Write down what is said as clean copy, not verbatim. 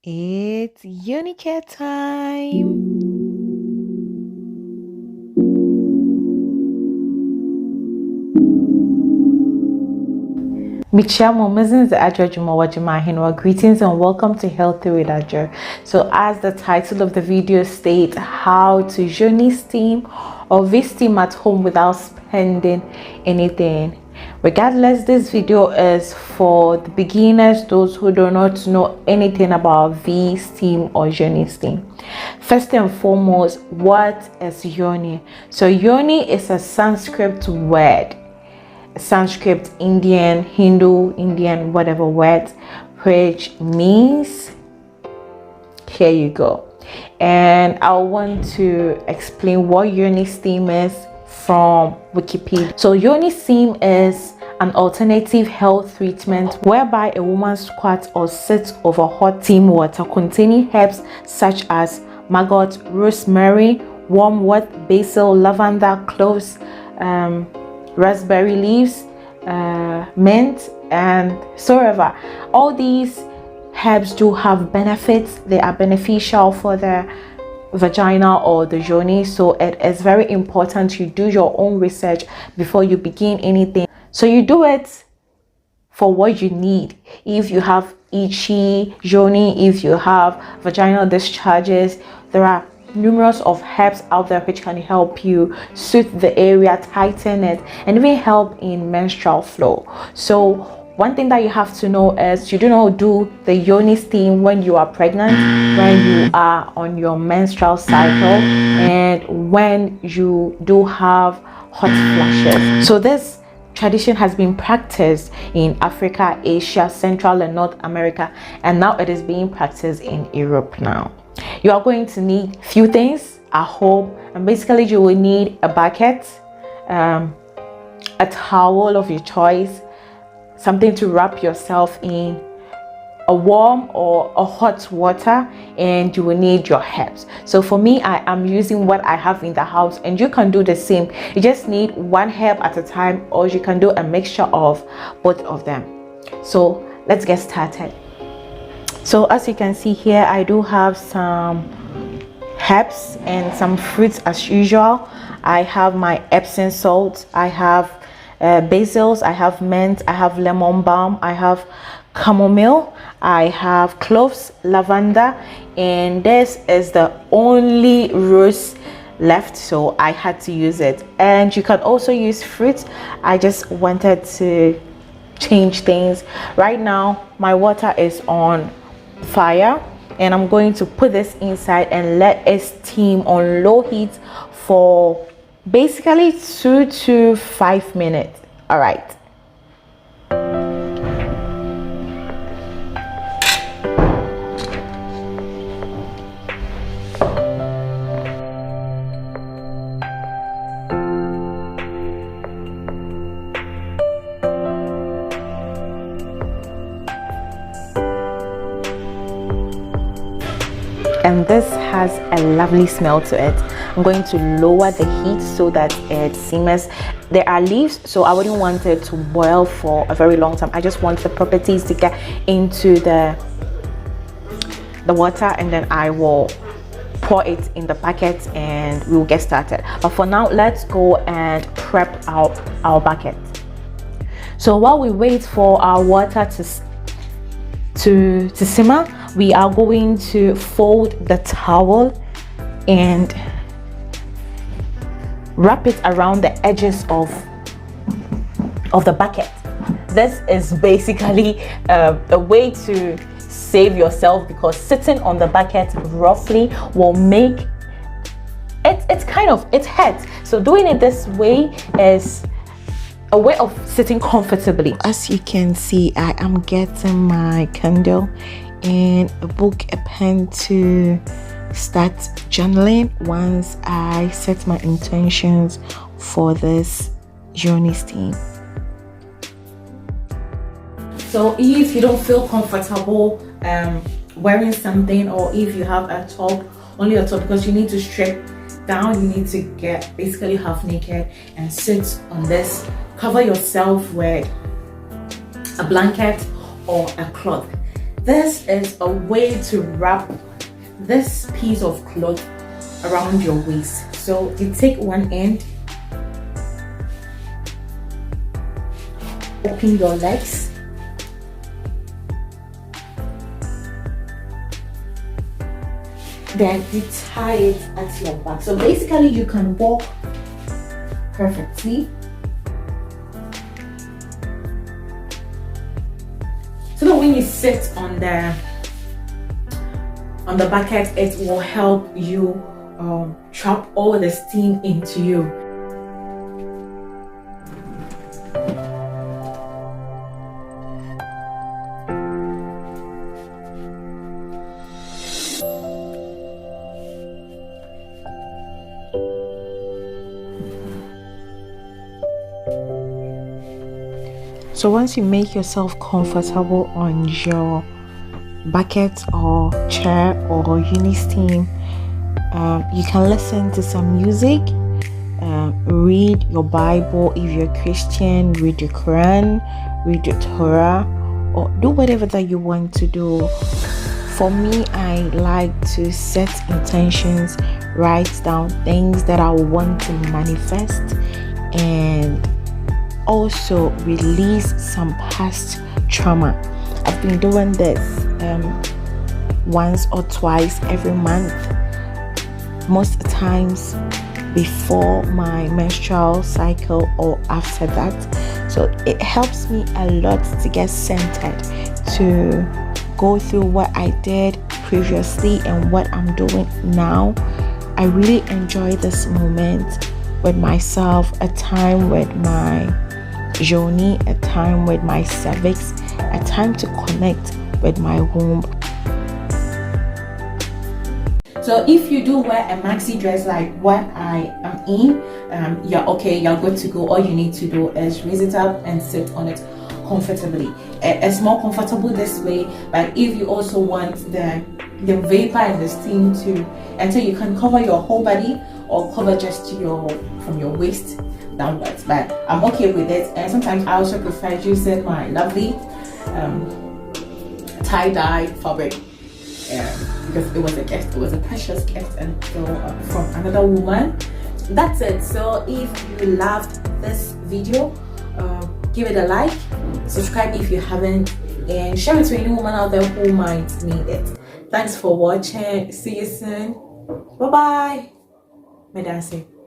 It's Yoni time. Michelle Mumazins Ajojumawajima, greetings and welcome to Healthy with Ajo. So, as the title of the video states, how to Yoni Steam or V-Steam at home without spending anything. Regardless, this video is for the beginners, those who do not know anything about V-Steam or Yoni Steam. First and foremost, what is Yoni? So, Yoni is a Sanskrit word. Sanskrit, Indian, Hindu, Indian, whatever word, which means, here you go. And I want to explain what Yoni Steam is from Wikipedia. So Yoni Steam is an alternative health treatment whereby a woman squats or sits over hot steam water containing herbs such as maggot, rosemary, wormwood, basil, lavender, cloves, raspberry leaves, mint, and so ever. All these herbs do have benefits. They are beneficial for the vagina or the yoni, so it is very important you do your own research before you begin anything. So you do it for what you need. If you have itchy yoni, if you have vaginal discharges, there are numerous of herbs out there which can help you soothe the area, tighten it, and even help in menstrual flow. So one thing that you have to know is you do not do the Yoni Steam when you are pregnant, when you are on your menstrual cycle, and when you do have hot flashes. So this tradition has been practiced in Africa, Asia, Central and North America, and now it is being practiced in Europe now. You are going to need few things at home, and basically you will need a bucket, a towel of your choice, something to wrap yourself in, a warm or a hot water, and you will need your herbs. So for me, I am using what I have in the house, and you can do the same. You just need one herb at a time, or you can do a mixture of both of them. So let's get started. So as you can see here, I do have some herbs and some fruits as usual. I have my Epsom salt, I have basils, I have mint, I have lemon balm, I have chamomile, I have cloves, lavender, and this is the only rose left, so I had to use it. And you can also use fruits. I just wanted to change things. Right now my water is on fire, and I'm going to put this inside and let it steam on low heat for basically 2 to 5 minutes. All right. And this has a lovely smell to it. I'm going to lower the heat so that it simmers. There are leaves, so I wouldn't want it to boil for a very long time. I just want the properties to get into the water, and then I will pour it in the bucket and we'll get started. But for now, let's go and prep our bucket. So while we wait for our water to simmer, we are going to fold the towel and wrap it around the edges of the bucket. This is basically a way to save yourself, because sitting on the bucket roughly will make it hurts. So doing it this way is a way of sitting comfortably. As you can see, I am getting my candle and a book, a pen to start journaling once I set my intentions for this Yoni Steam. So if you don't feel comfortable wearing something, or if you have a top, only a top, because you need to strip down, you need to get basically half naked and sit on this. Cover yourself with a blanket or a cloth. this is a way to wrap this piece of cloth around your waist. So you take one end, open your legs, then you tie it at your back. So basically you can walk perfectly. So that when you sit on the bucket, it will help you trap all the steam into you. So once you make yourself comfortable on your bucket or chair or Yoni Steam, you can listen to some music, read your Bible if you're a Christian, read your Quran, read your Torah, or do whatever that you want to do. For me, I like to set intentions, write down things that I want to manifest, and also release some past trauma. I've been doing this once or twice every month, most times before my menstrual cycle or after that. So it helps me a lot to get centered, to go through what I did previously and what I'm doing now. I really enjoy this moment with myself, a time with my Yoni, a time with my cervix, a time to connect with my womb. So if you do wear a maxi dress like what I am in, you're okay, you're good to go. All you need to do is raise it up and sit on it comfortably. It's more comfortable this way, but if you also want the vapor and the steam to enter, you can cover your whole body or cover just from your waist downwards, but I'm okay with it. And sometimes I also prefer using my lovely tie-dye fabric because it was a gift, it was a precious gift, and so from another woman. That's it. So if you loved this video, give it a like, subscribe if you haven't, and share it to any woman out there who might need it. Thanks for watching. See you soon. Bye bye. Medase.